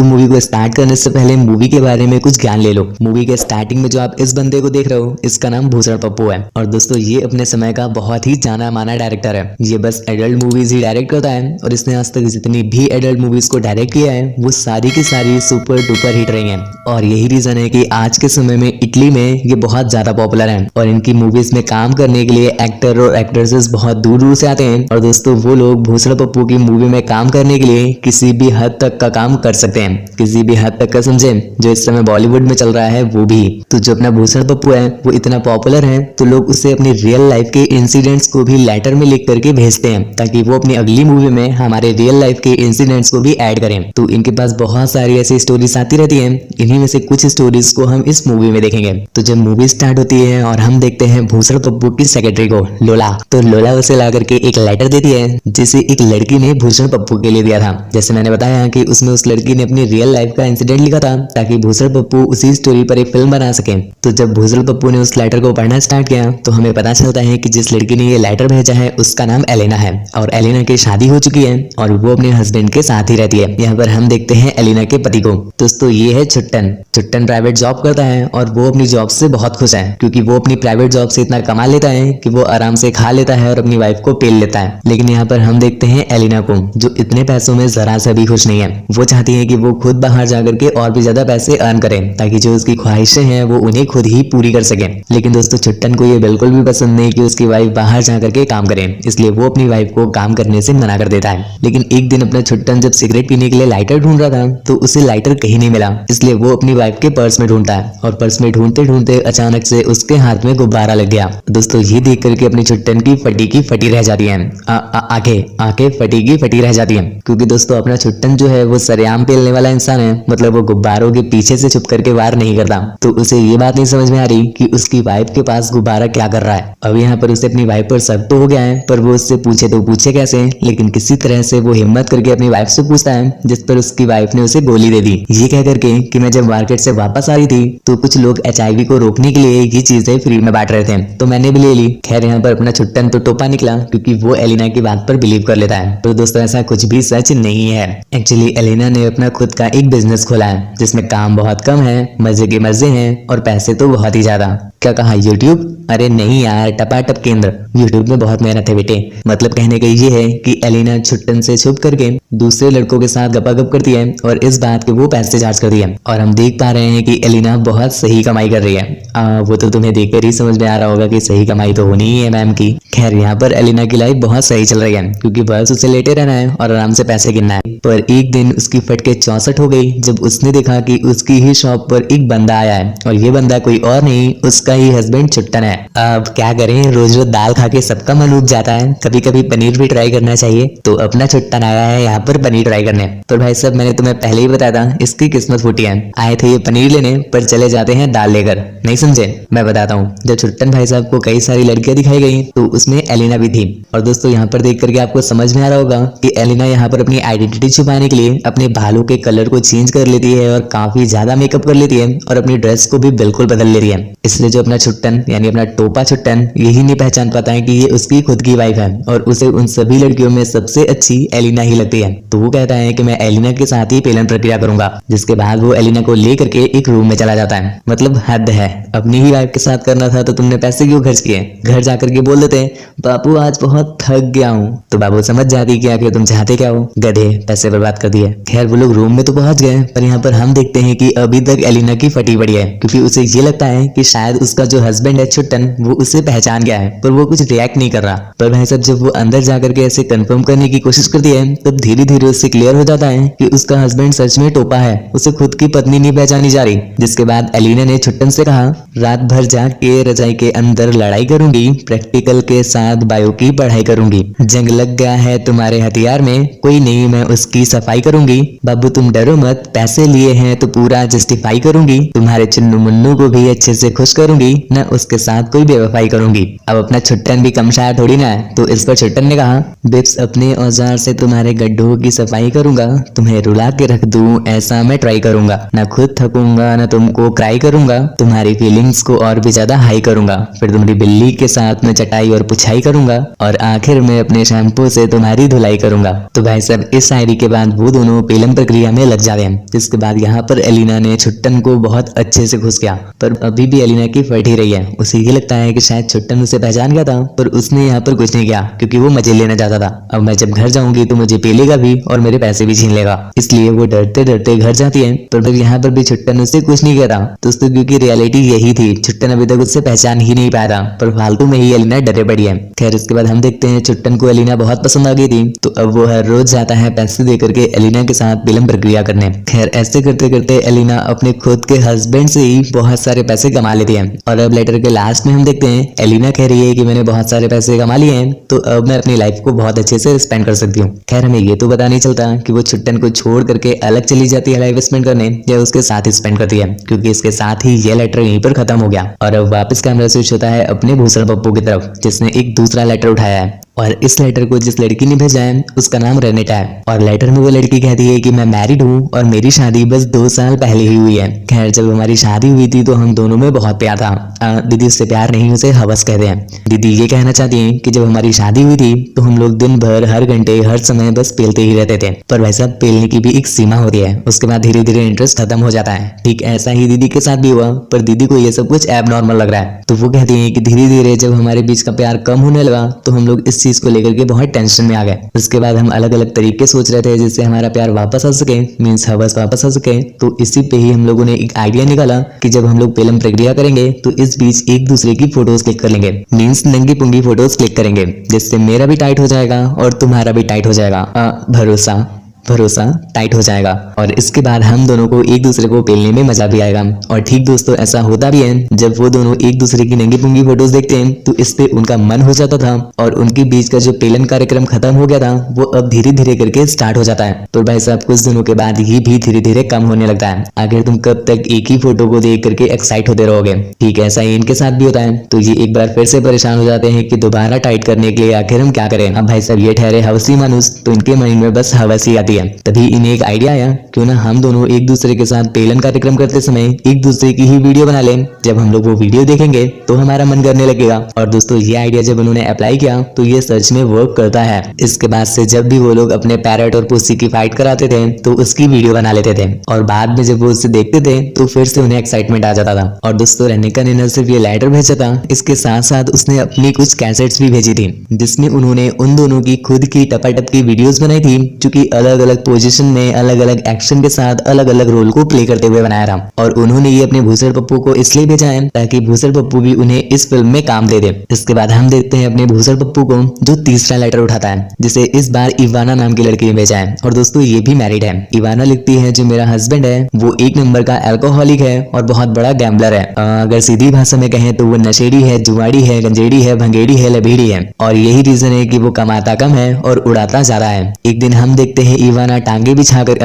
तो मूवी को स्टार्ट करने से पहले मूवी के बारे में कुछ ज्ञान ले लो। मूवी के स्टार्टिंग में जो आप इस बंदे को देख रहे हो, इसका नाम भूषण पप्पू है। और दोस्तों ये अपने समय का बहुत ही जाना माना डायरेक्टर है। ये बस एडल्ट मूवीज ही डायरेक्ट करता है और इसने आज तक जितनी भी एडल्ट मूवीज को डायरेक्ट किया है वो सारी की सारी सुपर डुपर हिट रही हैं। और यही रीजन है कि आज के समय में इटली में ये बहुत ज्यादा पॉपुलर है और इनकी मूवीज में काम करने के लिए एक्टर और एक्ट्रेसेस बहुत दूर दूर से आते हैं। और दोस्तों वो लोग भूषण पप्पू की मूवी में काम करने के लिए किसी भी हद तक का काम कर सकते हैं, किसी भी हद तक का, समझे, जो इस समय बॉलीवुड में चल रहा है वो भी। तो जो अपना भूषण पप्पू है वो इतना पॉपुलर है तो लोग उसे अपनी रियल लाइफ के इंसिडेंट्स को भी लेटर में लिख करके भेजते हैं ताकि वो अपनी अगली मूवी में हमारे रियल लाइफ के इंसिडेंट्स को भी ऐड करें। तो इनके पास बहुत सारी ऐसी स्टोरीज आती रहती हैं। इन्हीं में से कुछ स्टोरीज को हम इस मूवी में देखेंगे। तो जब मूवी स्टार्ट होती है और हम देखते हैं भूषण पप्पू की सेक्रेटरी को, लोला, तो लोला उसे ला करके एक लेटर देती है जिसे एक लड़की ने भूषण पप्पू के लिए दिया था। जैसे मैंने बताया कि उसमें उस लड़की ने अपनी रियल लाइफ का इंसिडेंट लिखा था ताकि भूषण पप्पू उसी स्टोरी पर एक फिल्म बना सके। तो जब भूषण पप्पू ने उस लेटर को पढ़ना स्टार्ट किया तो हमें पता चलता है कि जिस लड़की ने ये लेटर भेजा है उसका नाम एलेना है और एलेना की शादी हो चुकी है और वो अपने हस्बैंड के साथ ही रहती है। यहाँ पर हम देखते हैं एलेना के पति को। दोस्तों ये है छुट्टन। छुट्टन प्राइवेट जॉब करता है और वो अपनी जॉब से बहुत खुश है क्योंकि वो अपनी प्राइवेट जॉब से इतना कमा लेता है कि वो आराम से खा लेता है और अपनी वाइफ को पेल लेता है। लेकिन यहाँ पर हम देखते हैं एलिना को जो इतने पैसों में जरा सा भी खुश नहीं है। वो चाहती है कि वो खुद बाहर जाकर के और भी ज्यादा पैसे अर्न करे ताकि जो उसकी ख्वाहिशें हैं वो उन्हें खुद ही पूरी कर सके। लेकिन दोस्तों छुट्टन को ये बिल्कुल भी पसंद नहीं कि उसकी वाइफ बाहर जाकर के काम करे, इसलिए वो अपनी वाइफ को काम करने से मना कर देता है। लेकिन एक दिन अपना छुट्टन जब सिगरेट पीने के लिए लाइटर ढूंढ रहा था तो उसे लाइटर कहीं नहीं मिला, इसलिए वो अपनी वाइफ के पर्स में ढूंढता है और पर्स में ढूंढते ढूंढते अचानक से उसके हाथ में गुब्बारा लग गया। दोस्तों ये देख करके अपनी छुट्टन की फटी रह जाती है, आंखें फटी की फटी रह जाती है क्योंकि दोस्तों अपना छुट्टन जो है वो सरेआम पेलने वाला इंसान है, मतलब वो गुब्बारों के पीछे से छुप करके वार नहीं करता। तो उसे ये बात नहीं समझ में आ रही कि उसकी वाइफ के पास गुब्बारा क्या कर रहा है। अब यहाँ पर उसे अपनी वाइफ पर शक तो हो गया है पर वो उससे पूछे तो पूछे कैसे, लेकिन किसी तरह से वो हिम्मत करके अपनी वाइफ से पूछता है जिस पर उसकी वाइफ ने उसे गोली दे दी। ये कह करके कि मैं जब मार्केट से वापस आ रही थी तो कुछ लोग HIV को रोकने के लिए ये चीजें फ्री में बांट रहे थे तो मैंने भी ले ली। खैर यहाँ पर अपना छुट्टन तो टोपा निकला क्योंकि वो एलिना की बात पर बिलीव कर लेता है। तो दोस्तों ऐसा कुछ भी सच नहीं है। एक्चुअली एलिना ने अपना खुद का एक बिजनेस खोला है जिसमें काम बहुत कम है, मजे के मजे हैं और पैसे तो बहुत ही ज्यादा। क्या कहा, यूट्यूब? अरे नहीं यार, टपाटप केंद्र। यूट्यूब में बहुत मेहनत है बेटे। मतलब कहने का ये है कि एलिना छुट्टन से छुप करके दूसरे लड़कों के साथ गपागप करती है और इस बात के वो पैसे चार्ज करती है और हम देख पा रहे हैं कि एलिना बहुत सही कमाई कर रही है। वो तो तुम्हें देखकर ही समझ में आ रहा होगा कि सही कमाई तो होनी ही है मैम की। खैर यहाँ पर एलिना की लाइफ बहुत सही चल रही है क्योंकि बस उसे लेटे रहना है और आराम से पैसे गिनना है। पर एक दिन उसकी फटके 64 हो गई जब उसने देखा कि उसकी ही शॉप पर एक बंदा आया है और ये बंदा कोई और नहीं उसका ही हस्बैंड छुट्टन है। अब क्या करें, रोज रोज दाल खा के सबका मन उब जाता है, कभी कभी पनीर भी ट्राई करना चाहिए। तो अपना छुट्टन आया है यहाँ पर पनीर ट्राई करने। तो भाई साहब मैंने तुम्हें पहले ही बताया था इसकी किस्मत फूटी है। आए थे ये पनीर लेने पर चले जाते हैं दाल लेकर, नहीं समझे? मैं बताता हूँ। जब छुट्टन भाई साहब को कई सारी लड़कियां दिखाई गई तो उसमें एलिना भी थी। और दोस्तों यहाँ पर देख करके आपको समझ में आ रहा होगा कि एलिना यहाँ पर अपनी आइडेंटिटी छुपाने के लिए अपने बालों के कलर को चेंज कर लेती है और काफी ज्यादा मेकअप कर लेती है और अपनी ड्रेस को भी बिल्कुल बदल लेती है। इसलिए जो अपना छुट्टन यानी अपना टोपा छुट्टन यही नहीं पहचान पाता है कि ये उसकी खुद की वाइफ है और उसे उन सभी लड़कियों में सबसे अच्छी एलिना ही लगती है। तो वो कहता है कि मैं एलिना के साथ ही पेलन प्रक्रिया करूंगा, जिसके बाद वो एलिना को ले करके एक रूम में चला जाता है। मतलब हद है, अपनी ही वाइफ के साथ करना था तो तुमने पैसे क्यों खर्च किए? घर जाकर के बोल देते बाबू आज बहुत थक गया हूँ, तो बाबू समझ जाती कि आखिर तुम चाहते क्या हो, गधे, पैसे बर्बाद कर दिए। खैर वो लोग रूम में तो पहुंच गए पर यहाँ पर हम देखते हैं कि अभी तक एलिना की फटी पड़ी है क्योंकि उसे ये लगता है कि शायद उसका जो हस्बैंड है छुट्टन वो उसे पहचान गया है पर वो कुछ रिएक्ट नहीं कर रहा। पर भाई साहब जब वो अंदर जाकर के ऐसे कंफर्म करने की कोशिश करती है तब धीरे धीरे उससे क्लियर हो जाता है कि उसका हस्बैंड सच में टोपा है, उसे खुद की पत्नी नहीं पहचानी जा रही। जिसके बाद एलिना ने छुट्टन से कहा रात भर जाके रजाई के अंदर लड़ाई करूंगी, प्रैक्टिकल के साथ बायो की पढ़ाई करूंगी, जंग लग गया है तुम्हारे हथियार में, कोई नहीं मैं उसकी सफाई करूंगी, बाबू तुम डरो मत, पैसे लिए हैं तो पूरा जस्टिफाई करूंगी, तुम्हारे चुन्नू मुन्नू को भी अच्छे से खुश करूंगी, न उसके साथ कोई बेवफाई करूंगी। अब अपना छुट्टन छुट्टन भी कम शायर थोड़ी ना है। तो इस पर छुट्टन ने कहा, बिप्स अपने औजार से तुम्हारे गड्ढों की सफाई करूंगा, तुम्हें रुला के रख दूं ऐसा मैं ट्राई करूंगा, ना खुद थकूंगा ना तुमको क्राई करूंगा, तुम्हारी फीलिंग्स को और भी ज्यादा हाई करूंगा, फिर तुम्हारी बिल्ली के साथ मैं चटाई और पुछाई करूंगा और आखिर में अपने शैम्पू से तुम्हारी धुलाई करूंगा। तो भाई साहब इस शायरी के बाद वो दोनों पेलम प्रक्रिया में लग जाते हैं। जिसके बाद यहाँ पर एलिना ने छुट्टन को बहुत अच्छे से घुस गया, पर अभी भी एलिना की फट ही रही है। उसे ये लगता है कि शायद छुट्टन उसे पहचान गया था, पर उसने यहाँ पर कुछ नहीं किया क्योंकि वो मजे लेना चाहता था। अब मैं जब घर जाऊंगी तो मुझे पेलेगा भी और मेरे पैसे भी छीन लेगा, इसलिए वो डरते डरते घर जाती है। पर यहाँ पर भी छुट्टन उससे कुछ नहीं कहता दोस्तों, क्योंकि रियलिटी यही थी, छुट्टन अभी तक उससे पहचान ही नहीं पाया था, पर फालतू में ही एलिना डरे पड़ी है। खैर इसके बाद हम देखते हैं छुट्टन को एलिना बहुत पसंद आ गई थी, तो अब वो हर रोज जाता है पैसे दे करके एलिना के साथ पेलम प्रक्रिया करने। खैर ऐसे करते करते एलिना अपने खुद के हस्बैंड से ही बहुत सारे पैसे कमा लेती है। और अब लेटर के लास्ट में हम देखते हैं एलिना कह रही है कि मैंने बहुत सारे पैसे कमा लिए हैं, तो अब मैं अपनी लाइफ को बहुत अच्छे से स्पेंड कर सकती हूँ। खैर हमें ये तो पता नहीं चलता कि वो छुट्टन को छोड़ करके अलग चली जाती है लाइफ स्पेंड करने या उसके साथ ही स्पेंड करती है, क्योंकि इसके साथ ही ये लेटर यहीं पर खत्म हो गया। और अब वापस कैमरा स्विच होता है अपने भूसड़ पप्पू की तरफ, जिसने एक दूसरा लेटर उठाया है। और इस लेटर को जिस लड़की ने भेजा है उसका नाम रेनेटा है। और लेटर में वो लड़की कहती है कि मैं मैरिड हूँ और मेरी शादी बस 2 साल पहले ही हुई है। खैर जब हमारी शादी हुई थी तो हम दोनों में बहुत प्यार था। दीदी उससे प्यार नहीं उसे हवस कहते हैं। दीदी ये कहना चाहती है कि जब हमारी शादी हुई थी तो हम लोग दिन भर हर घंटे हर समय बस पेलते ही रहते थे, पर वैसा पेलने की भी एक सीमा होती है, उसके बाद धीरे धीरे इंटरेस्ट खत्म हो जाता है। ठीक ऐसा ही दीदी के साथ भी हुआ, पर दीदी को ये सब कुछ एबनॉर्मल लग रहा है। तो वो कहती है कि धीरे धीरे जब हमारे बीच का प्यार कम होने लगा तो हम लोग इस चीज को लेकर के बहुत टेंशन में आ गए। उसके बाद हम अलग अलग तरीके सोच रहे थे जिससे हमारा प्यार वापस आ सके, मीन्स हवस वापस आ सके। तो इसी पे ही हम लोगों ने एक आइडिया निकाला कि जब हम लोग पेलम प्रक्रिया करेंगे तो इस बीच एक दूसरे की फोटोज क्लिक कर लेंगे, मीन्स नंगी पुंगी फोटोज क्लिक करेंगे, जिससे मेरा भी टाइट हो जाएगा और तुम्हारा भी टाइट हो जाएगा। भरोसा टाइट हो जाएगा। और इसके बाद हम दोनों को एक दूसरे को पेलने में मजा भी आएगा। और ठीक दोस्तों ऐसा होता भी है, जब वो दोनों एक दूसरे की नंगी पुंगी फोटोज देखते हैं तो इस पे उनका मन हो जाता था और उनके बीच का जो पेलन कार्यक्रम खत्म हो गया था वो अब धीरे धीरे करके स्टार्ट हो जाता है। तो भाई साहब कुछ दिनों के बाद ये भी धीरे धीरे कम होने लगता है। आखिर तुम कब तक एक ही फोटो को देख करके एक्साइट होते रहोगे। ठीक ऐसा ही इनके साथ भी होता है। तो ये एक बार फिर से परेशान हो जाते हैं कि दोबारा टाइट करने के लिए आखिर हम क्या करें। अब भाई साहब ये ठहरे हवसी मानुस, तो इनके माइंड में बस हवस ही आती है। तभी इन्हें एक आइडिया आया, क्यों ना हम दोनों एक दूसरे के साथ पेलन कार्यक्रम करते समय एक दूसरे की ही वीडियो बना लें। जब हम लोग वो वीडियो देखेंगे तो हमारा मन करने लगेगा। और दोस्तों ये आइडिया जब उन्होंने अप्लाई किया तो ये सच में वर्क करता है। इसके बाद से जब भी वो लोग अपने पैरट और पुस्सी की फाइट कराते थे तो उसकी वीडियो बना लेते थे और बाद में जब वो उससे देखते थे तो फिर से उन्हें एक्साइटमेंट आ जाता था। और दोस्तों रेनिका ने न सिर्फ ये लेटर भेजा था, इसके साथ साथ उसने अपनी कुछ कैसेट्स भी भेजी थी जिसमें उन्होंने उन दोनों की खुद की टपाटप की वीडियोस बनाई थी, जो कि अलग अलग पोजीशन में अलग अलग एक्शन के साथ अलग अलग रोल को प्ले करते हुए बनाया था। और उन्होंने ये अपने भूसड़ पप्पू को इसलिए भेजा है ताकि भूसड़ पप्पू भी उन्हें इस फिल्म में काम दे दे। इसके बाद हम देखते हैं अपने भूसड़ पप्पू को जो तीसरा लेटर उठाता है, जिसे इस बार इवाना नाम की लड़की ने भेजा है। और दोस्तों ये भी मैरिड है। इवाना लिखती है जो मेरा हस्बैंड है वो 1 नंबर का अल्कोहलिक है और बहुत बड़ा गैम्बलर है। अगर सीधी भाषा में कहें तो वो नशेड़ी है, जुआड़ी है, गंजेड़ी है, भंगेड़ी है, लभीड़ी है। और यही रीजन है कि वो कमाता कम है और उड़ाता ज्यादा है। एक दिन हम देखते हैं इवाना टांगे बिछा कर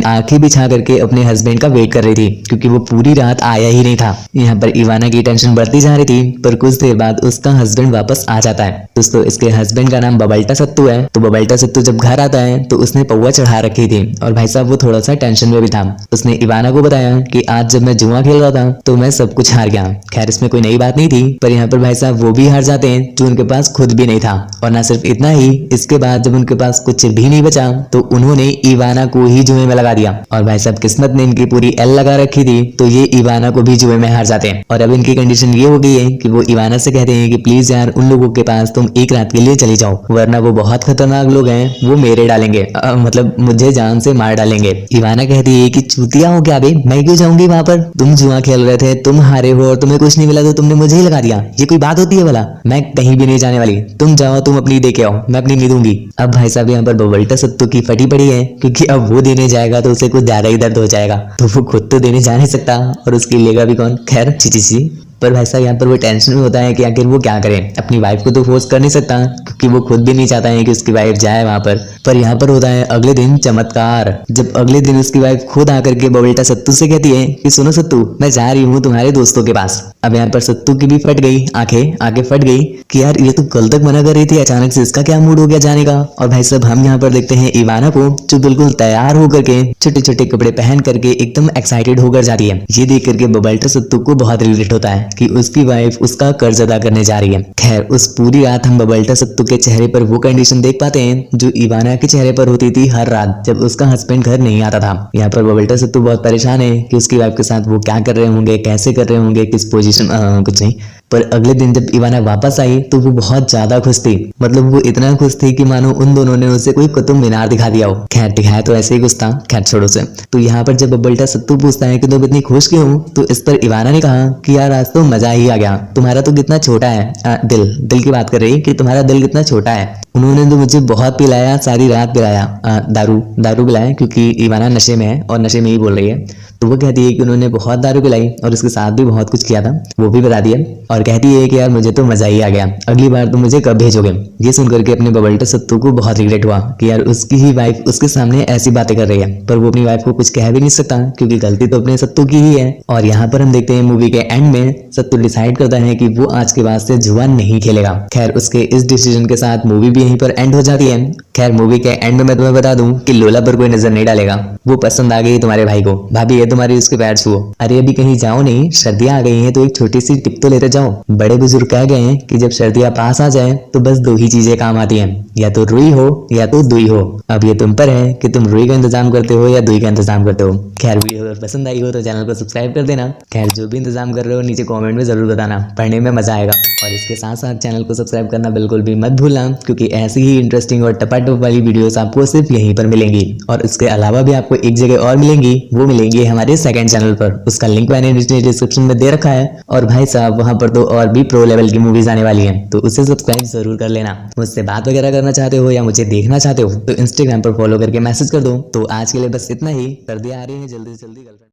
आंखें बिछा करके अपने हस्बैंड का वेट कर रही थी, क्योंकि वो पूरी रात आया ही नहीं था। यहाँ पर इवाना की टेंशन बढ़ती जा रही थी, पर कुछ देर बाद उसका हस्बैंड वापस आ जाता है। दोस्तों इसके हस्बैंड का नाम बबल्टा सत्तू है। तो बबल्टा सत्तू जब घर आता है तो उसने पौवा चढ़ा रखी थी और भाई साहब वो थोड़ा सा टेंशन में भी था। उसने इवाना को बताया कि आज जब मैं जुआ खेल रहा था तो मैं सब कुछ हार गया। खैर इसमें कोई नई बात नहीं थी, पर यहाँ पर भाई साहब वो भी हार जाते हैं जो उनके पास खुद भी नहीं था। और ना सिर्फ इतना ही, इसके बाद जब उनके पास कुछ भी नहीं बचा तो उन्होंने इवाना को ही जुए में लगा दिया। और भाई साहब किस्मत ने इनकी पूरी एल लगा रखी थी, तो ये इवाना को भी जुए में हार जाते हैं। और अब इनकी कंडीशन ये हो गई है कि वो इवाना से कहते हैं कि प्लीज यार उन लोगों के पास तुम एक रात के लिए चली जाओ, वरना वो बहुत खतरनाक लोग हैं, वो मेरे डालेंगे, मतलब मुझे जान से मार डालेंगे। इवाना कहती है कि चूतिया हो क्या बे, मैं क्यों जाऊंगी वहां पर? तुम जुआ खेल रहे थे, तुम हारे हो और तुम्हें कुछ नहीं मिला तो तुमने मुझे ही लगा दिया, ये कोई बात होती है भला? मैं कहीं भी नहीं जाने वाली, तुम जाओ, तुम अपनी दे के आओ, मैं अपनी नहीं दूंगी। अब भाई साहब यहाँ पर बबल्टा सत्तू की फटी पड़ी है, क्योंकि अब वो देने जाएगा तो उसे कुछ ज्यादा ही दर्द हो जाएगा, तो वो खुद तो देने जा नहीं सकता और उसकी लेगा भी कौन। खैर ची। पर भाई साहब यहाँ पर वो टेंशन में होता है कि आखिर वो क्या करे। अपनी वाइफ को तो फोर्स कर नहीं सकता क्योंकि वो खुद भी नहीं चाहता है कि उसकी वाइफ जाए वहां पर यहाँ पर होता है अगले दिन चमत्कार, जब अगले दिन उसकी वाइफ खुद आकर के बबल्टा सत्तू से कहती है कि सुनो सत्तू, मैं जा रही हूँ तुम्हारे दोस्तों के पास। अब यहाँ पर सत्तू की भी फट गई आंखें फट गई कि यार ये तो कल तक मना कर रही थी, अचानक से इसका क्या मूड हो गया जाने का। और भाई साहब हम यहाँ पर देखते हैं इवाना को, जो बिल्कुल तैयार होकर के छोटे छोटे कपड़े पहन करके एकदम एक्साइटेड होकर जाती है। ये देख करके बबल्टा सत्तू को बहुत रिलेट होता है कि उसकी वाइफ उसका कर्ज अदा करने जा रही है। खैर उस पूरी रात हम बबल्टा सत्तू के चेहरे पर वो कंडीशन देख पाते हैं जो इवाना के चेहरे पर होती थी हर रात जब उसका हस्बैंड घर नहीं आता था। यहाँ पर बबल्टा सत्तू बहुत परेशान है कि उसकी वाइफ के साथ वो क्या कर रहे होंगे, कैसे कर रहे होंगे, किस पोजीशन, कुछ नहीं। पर अगले दिन जब इवाना वापस आई तो वो बहुत ज्यादा खुश थी, मतलब वो इतना खुश थी कि मानो उन दोनों ने उसे कोई कुतुब मीनार दिखा दिया हो। खैर दिखाया तो ऐसे ही कुछ था, खैर छोड़ो से। तो यहाँ पर जब बबल्टा सत्तू पूछता है कि तुम इतनी खुश क्यों हो, तो इस पर इवाना ने कहा कि यार आज तो मजा ही आ गया, तुम्हारा तो कितना छोटा है, दिल की बात कर रही कि तुम्हारा दिल कितना छोटा है। उन्होंने तो मुझे बहुत पिलाया, सारी रात पिलाया, दारू पिलाया, क्योंकि इवाना नशे में है और नशे में ही बोल रही है। तो वो कहती है कि उन्होंने बहुत दारू पिलाई और उसके साथ भी बहुत कुछ किया था, वो भी बता दिया। और कहती है कि यार मुझे तो मजा ही आ गया, अगली बार तुम मुझे कब भेजोगे। ये सुनकर के अपने बबल्टा सत्तू को बहुत रिग्रेट हुआ कि यार उसकी ही वाइफ उसके सामने ऐसी बातें कर रही है, पर वो अपनी वाइफ को कुछ कह भी नहीं सकता क्योंकि गलती तो अपने सत्तू की ही है। और यहाँ पर हम देखते हैं मूवी के एंड में सत्तू डिसाइड करता है कि वो आज के बाद से जुआ नहीं खेलेगा। खैर उसके इस डिसीजन के साथ मूवी भी यहीं पर एंड हो जाती है। खैर मूवी के एंड में मैं तुम्हें बता दूं कि लोला पर कोई नजर नहीं डालेगा, वो पसंद आ गई तुम्हारे भाई को, भाभी ये तुम्हारी उसके पैर छुओ। अरे अभी कहीं जाओ नहीं, सर्दियां आ गई हैं तो एक छोटी सी टिप तो लेते जाओ। बड़े बुजुर्ग कह गए हैं कि जब सर्दियां पास आ जाए तो बस दो ही चीजें काम आती हैं, या तो रुई हो या तो दुई हो। अब ये तुम पर है कि तुम रुई का इंतजाम करते हो या दुई का इंतजाम करते हो। खैर वीडियो अगर पसंद आई हो तो चैनल को सब्सक्राइब कर देना। खैर जो भी इंतजाम कर रहे हो नीचे कॉमेंट में जरूर बताना, पढ़ने में मजा आएगा। और इसके साथ साथ चैनल को सब्सक्राइब करना बिल्कुल भी मत भूलना, क्योंकि ऐसी ही इंटरेस्टिंग और टपाटप वाली वीडियोस आपको सिर्फ यहीं पर मिलेंगी। और इसके अलावा भी आपको एक जगह और मिलेंगी, वो मिलेंगी हमारे सेकंड चैनल पर, उसका लिंक मैंने डिस्क्रिप्शन में दे रखा है। और भाई साहब वहां पर तो और भी प्रो लेवल की मूवीज आने वाली हैं, तो उसे सब्सक्राइब जरूर कर लेना। मुझसे बात वगैरह करना चाहते हो या मुझे देखना चाहते हो तो इंस्टाग्राम पर फॉलो करके मैसेज कर दो। तो आज के लिए बस इतना ही, सर्दियां आ रही है, जल्दी से जल्दी गर्लफ्रेंड